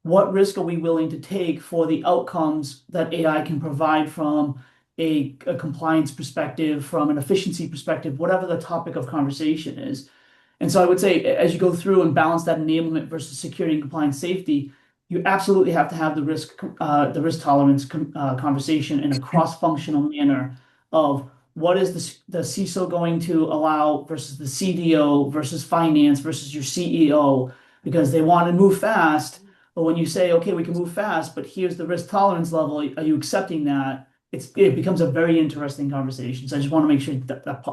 what risk are we willing to take for the outcomes that AI can provide from a compliance perspective, from an efficiency perspective, whatever the topic of conversation is. And so I would say, as you go through and balance that enablement versus security and compliance safety, you absolutely have to have the risk tolerance conversation in a cross-functional manner of what is the CISO going to allow versus the CDO versus finance versus your CEO, because they want to move fast. But when you say, okay, we can move fast, but here's the risk tolerance level, are you accepting that? It becomes a very interesting conversation. So I just want to make sure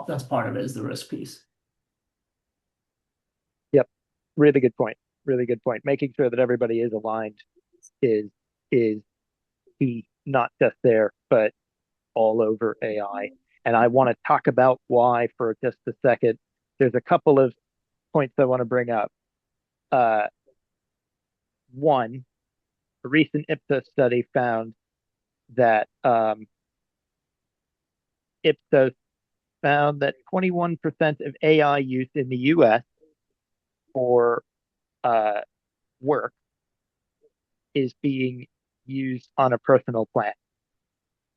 that's part of it, is the risk piece. Yep, really good point. Really good point. Making sure that everybody is aligned is key, not just there, but all over AI. And I want to talk about why for just a second. There's a couple of points I want to bring up. One, a recent Ipsos study found that Ipsos found that 21% of AI use in the US for work is being used on a personal plan.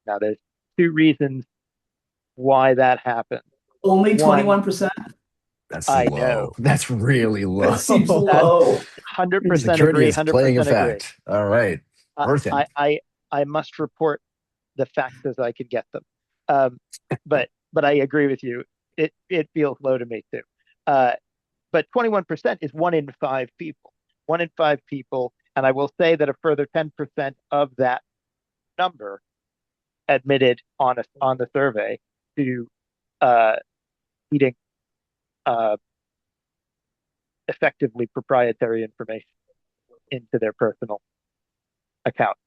Now, there's two reasons why that happens. Only 21%? That's I low. know. That's really low. That seems low. 100% Security agree. is playing 100% agree. effect. All right. Worth it. I must report the facts as I could get them. But I agree with you. It feels low to me too. but 21% is 1 in 5 people. 1 in 5 people, and I will say that a further 10% of that number admitted on the survey to feeding uh, effectively proprietary information into their personal account.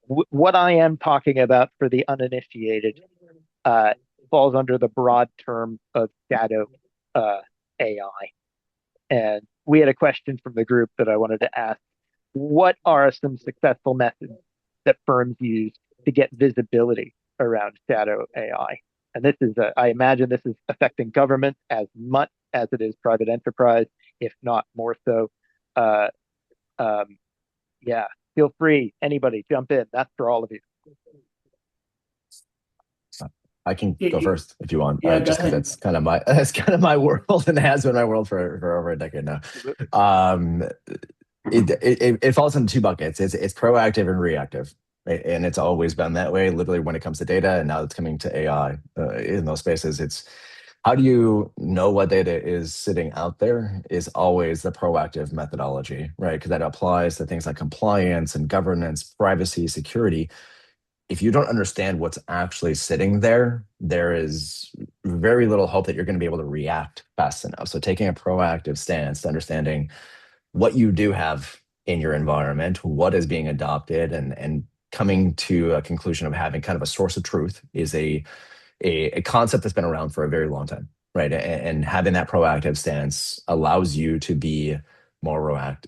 What I am talking about for the uninitiated uh, falls under the broad term of shadow AI. And we had a question from the group that I wanted to ask. What are some successful methods that firms use to get visibility around shadow AI? And this is, I imagine this is affecting government as much as it is private enterprise, if not more so. Uh, um, yeah, feel free, anybody, jump in. That's for all of you. I can go first if you want, Yeah, just because that's kind of my world and has been my world for over a decade now. It falls into two buckets. It's proactive and reactive, right? And it's always been that way. Literally, when it comes to data, and now it's coming to AI in those spaces. It's how do you know what data is sitting out there is always the proactive methodology, right? Because that applies to things like compliance and governance, privacy, security. If you don't understand what's actually sitting there, there is very little hope that you're going to be able to react fast enough. So taking a proactive stance to understanding what you do have in your environment, what is being adopted, and coming to a conclusion of having kind of a source of truth is a concept that's been around for a very long time, right? And having that proactive stance allows you to be more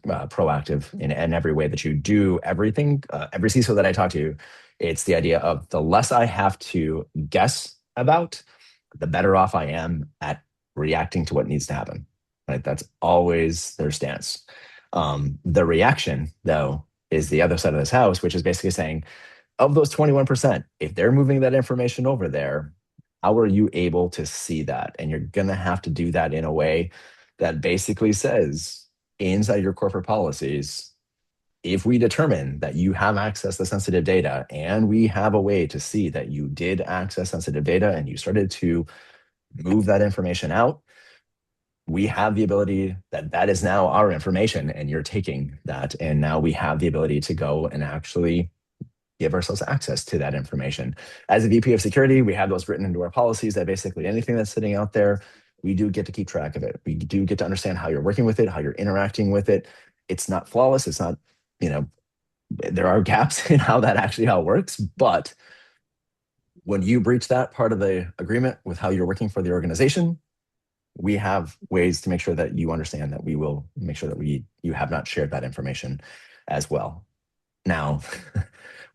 proactive in every way that you do everything. Every CISO that I talk to, it's the idea of the less I have to guess about, the better off I am at reacting to what needs to happen. Right? That's always their stance. The reaction, though, is the other side of this house, which is basically saying, of those 21%, if they're moving that information over there, how are you able to see that? And you're going to have to do that in a way that basically says, inside your corporate policies, if we determine that you have access to sensitive data and we have a way to see that you did access sensitive data and you started to move that information out, we have the ability that is now our information and you're taking that. And now we have the ability to go and actually give ourselves access to that information. As a VP of security, we have those written into our policies that basically anything that's sitting out there, we do get to keep track of it. We do get to understand how you're working with it, how you're interacting with it. It's not flawless. It's not, there are gaps in how it works. But when you breach that part of the agreement with how you're working for the organization, we have ways to make sure that you understand that we will make sure that you have not shared that information as well. Now,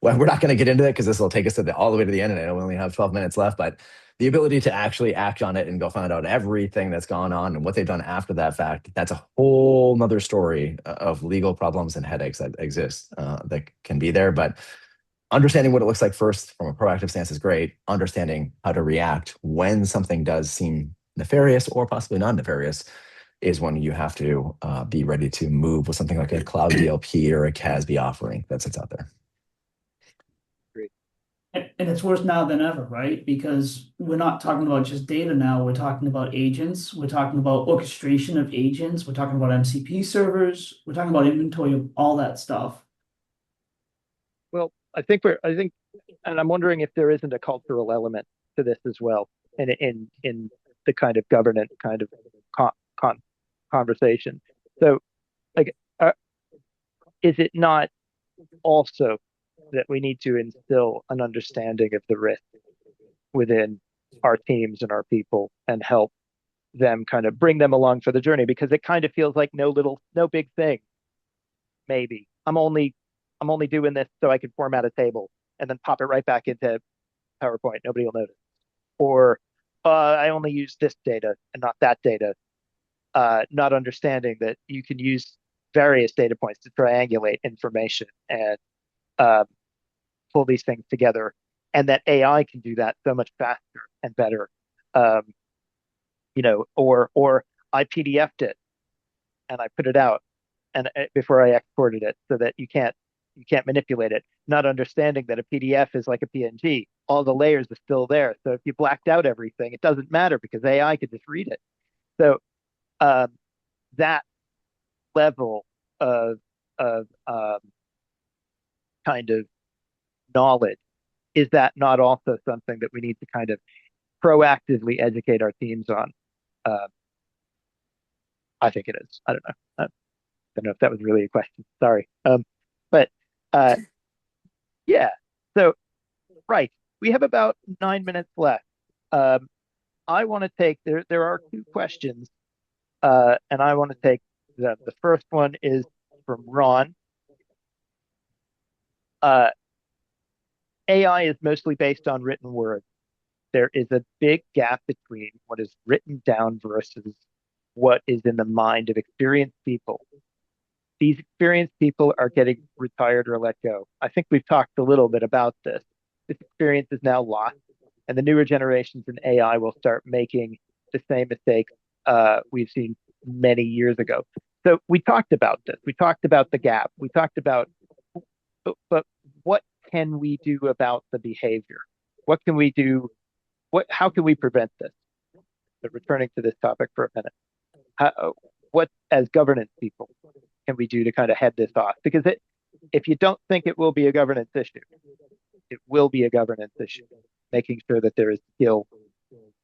well, we're not going to get into that because this will take us all the way to the end, and I know we only have 12 minutes left, but the ability to actually act on it and go find out everything that's gone on and what they've done after that fact, that's a whole nother story of legal problems and headaches that exist that can be there. But understanding what it looks like first from a proactive stance is great. Understanding how to react when something does seem nefarious or possibly non-nefarious is when you have to be ready to move with something like a cloud DLP or a CASB offering that sits out there. Great. And it's worse now than ever, right? Because we're not talking about just data now. We're talking about agents. We're talking about orchestration of agents. We're talking about MCP servers. We're talking about inventory of all that stuff. Well, I think, and I'm wondering if there isn't a cultural element to this as well, in the kind of governance kind of conversation. So, like, is it not also that we need to instill an understanding of the risk within our teams and our people and help them kind of bring them along for the journey? Because it kind of feels like no big thing. Maybe I'm only doing this so I can format a table and then pop it right back into PowerPoint. Nobody will notice. Or I only use this data and not that data. Not understanding that you can use various data points to triangulate information and pull these things together, and that AI can do that so much faster and better. Or I PDF'd it and I put it out and before I exported it so that you can't manipulate it. Not understanding that a PDF is like a PNG. All the layers are still there. So if you blacked out everything, it doesn't matter because AI could just read it. So that level of kind of knowledge, is that not also something that we need to kind of proactively educate our teams on? Uh, I think it is. I don't know. I don't know if that was really a question. Sorry. But uh, yeah. So right, we have about 9 minutes left. Um, I want to take there are two questions, and I want to take them. The first one is from Ron. Uh, AI is mostly based on written words. There is a big gap between what is written down versus what is in the mind of experienced people. These experienced people are getting retired or let go. I think we've talked a little bit about this. This experience is now lost, and the newer generations in AI will start making the same mistakes we've seen many years ago. So we talked about this. We talked about the gap. We talked about, but what can we do about the behavior? What can we do? How can we prevent this? But returning to this topic for a minute, what as governance people can we do to kind of head this off? Because if you don't think it will be a governance issue, it will be a governance issue, making sure that there is skill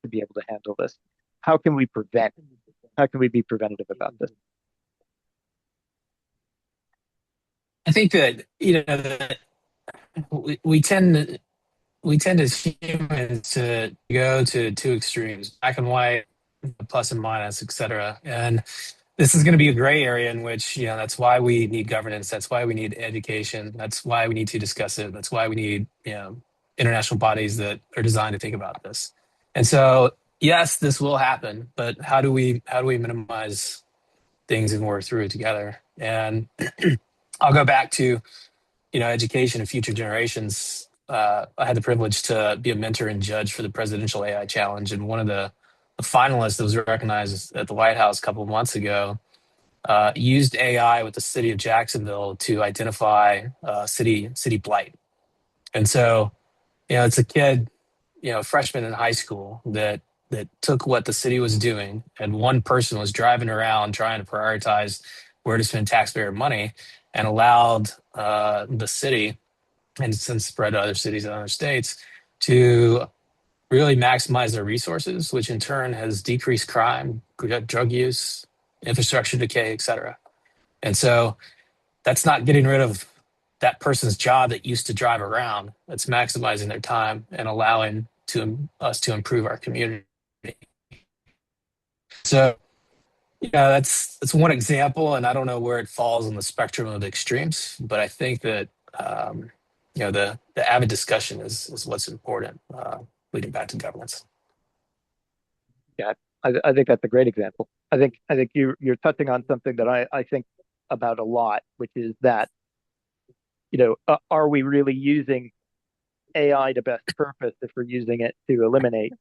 to be able to handle this. How can we prevent? How can we be preventative about this? I think that that we tend as humans to go to two extremes, black and white, plus and minus, etc. And this is going to be a gray area in which, that's why we need governance. That's why we need education. That's why we need to discuss it. That's why we need, international bodies that are designed to think about this. And so, yes, this will happen, but how do we minimize things and work through it together? And I'll go back to, education and future generations. I had the privilege to be a mentor and judge for the Presidential AI Challenge, and one of the finalists that was recognized at the White House a couple of months ago used AI with the city of Jacksonville to identify city blight. And so, it's a kid, freshman in high school that took what the city was doing, and one person was driving around trying to prioritize where to spend taxpayer money, and allowed the city, and since spread to other cities and other states, to really maximize their resources, which in turn has decreased crime, drug use, infrastructure decay, et cetera. And so that's not getting rid of that person's job that used to drive around. It's maximizing their time and allowing us to improve our community. So, that's one example, and I don't know where it falls on the spectrum of the extremes, but I think that the avid discussion is what's important, leading back to governance. Yeah, I think that's a great example. I think you're touching on something that I think about a lot, which is that, are we really using AI to best purpose if we're using it to eliminate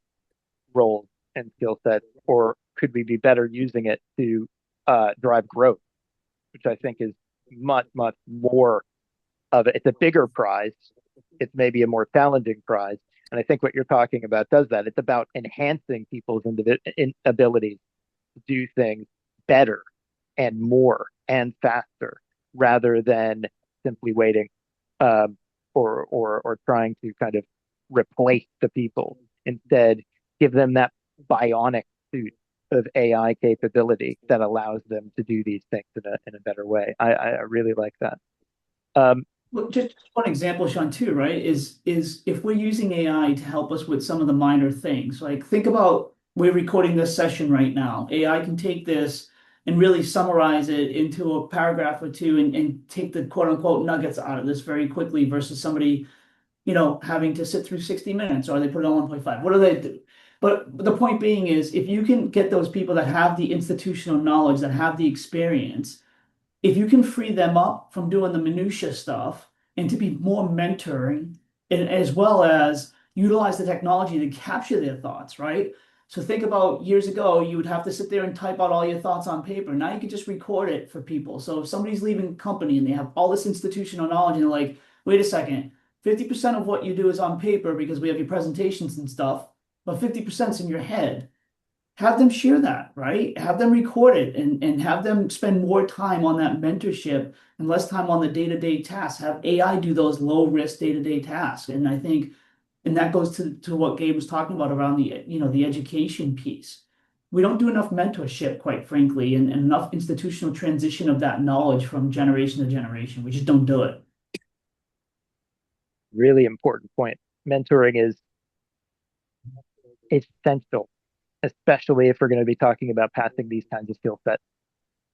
roles and skill sets, or could we be better using it to drive growth, which I think is much more of it. It's a bigger prize. It's maybe a more challenging prize. And I think what you're talking about does that. It's about enhancing people's abilities to do things better and more and faster, rather than simply waiting or trying to kind of replace the people. Instead, give them that bionic suit of AI capability that allows them to do these things in a better way. I really like that. Well, just one example, Sean, too, right? Is if we're using AI to help us with some of the minor things, like think about we're recording this session right now. AI can take this and really summarize it into a paragraph or two and take the quote unquote nuggets out of this very quickly versus somebody, having to sit through 60 minutes, or they put it on 1.5. What do they do? But the point being is, if you can get those people that have the institutional knowledge, that have the experience, if you can free them up from doing the minutia stuff and to be more mentoring, and as well as utilize the technology to capture their thoughts, right? So think about years ago, you would have to sit there and type out all your thoughts on paper. Now you can just record it for people. So if somebody's leaving company and they have all this institutional knowledge and they're like, wait a second, 50% of what you do is on paper because we have your presentations and stuff, but 50% is in your head. have them share that, right? Have them record it and have them spend more time on that mentorship and less time on the day-to-day tasks. Have AI do those low-risk day-to-day tasks. And I think, and that goes to what Gabe was talking about around the education piece. We don't do enough mentorship, quite frankly, and enough institutional transition of that knowledge from generation to generation. We just don't do it. Really important point. Mentoring is essential, especially if we're going to be talking about passing these kinds of skill sets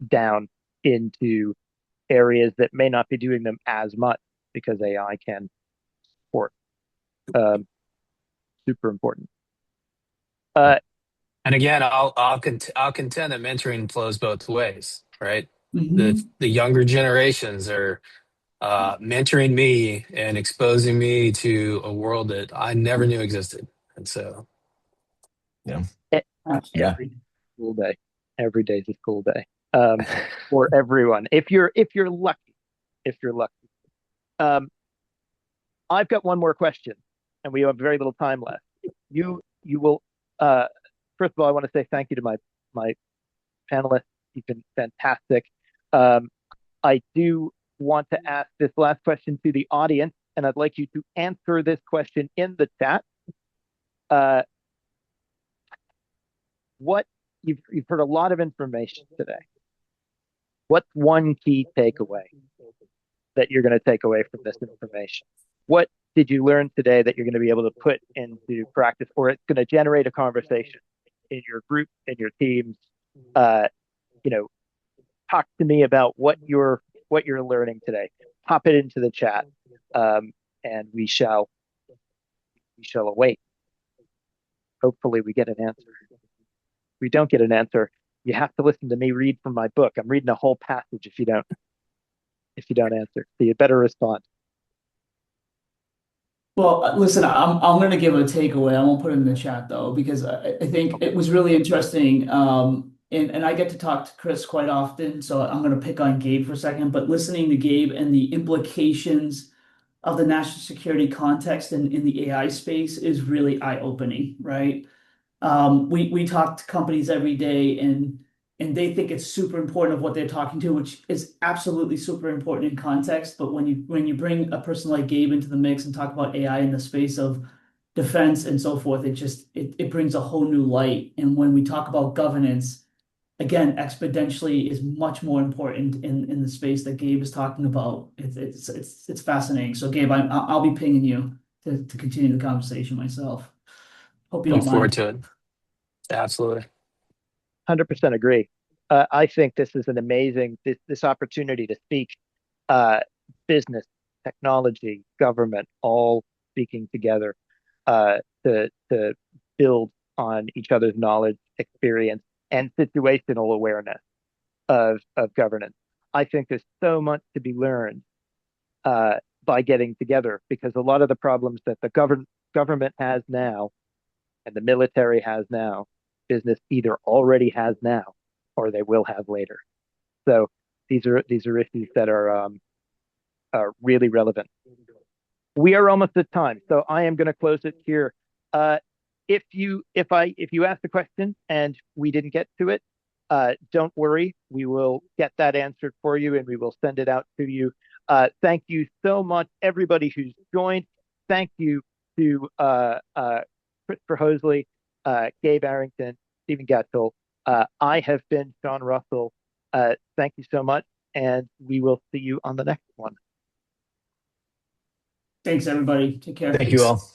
down into areas that may not be doing them as much because AI can support. Super important. And again, I'll contend that mentoring flows both ways, right? The Mhm. the younger generations are mentoring me and exposing me to a world that I never knew existed. And so, Yeah. Yeah. Absolutely. School day. Every day is a school day. For everyone. If you're lucky, if you're lucky. I've got one more question, and we have very little time left. You will first of all, I want to say thank you to my panelists. You've been fantastic. Um, I do want to ask this last question to the audience, and I'd like you to answer this question in the chat. Uh, what you've heard a lot of information today. What's one key takeaway that you're going to take away from this information? What did you learn today that you're going to be able to put into practice, or it's going to generate a conversation in your group, in your teams? You know, talk to me about what you're learning today. Pop it into the chat, and we shall await. Hopefully, we get an answer. If we don't get an answer, you have to listen to me read from my book. I'm reading a whole passage if you don't answer. So you better respond. Well, listen, I'm going to give a takeaway. I won't put it in the chat though, because I think it was really interesting. And I get to talk to Chris quite often, so I'm going to pick on Gabe for a second. But listening to Gabe and the implications of the national security context in the AI space is really eye-opening, right? We talk to companies every day, and they think it's super important of what they're talking to, which is absolutely super important in context. But when you bring a person like Gabe into the mix and talk about AI in the space of defense and so forth, it brings a whole new light. And when we talk about governance, again, exponentially is much more important in the space that Gabe is talking about. It's fascinating. So Gabe, I'll be pinging you to continue the conversation myself. Hope you look don't forward mind. to it. Absolutely. 100% agree. I think this is an amazing this opportunity to speak uh, business, technology, government, all speaking together to build on each other's knowledge, experience, and situational awareness of governance. I think there's so much to be learned by getting together because a lot of the problems that the government has now and the military has now, business either already has now or they will have later. So these are issues that are really relevant. We are almost at time, so I am going to close it here. If you ask the question and we didn't get to it, don't worry. We will get that answered for you and we will send it out to you. Thank you so much, everybody who's joined. Thank you to Christopher Hosley, Gabe Arrington, Stephen Gatchell. I have been Sean Russell. Thank you so much, and we will see you on the next one. Thanks, everybody. Take care. Thank you all.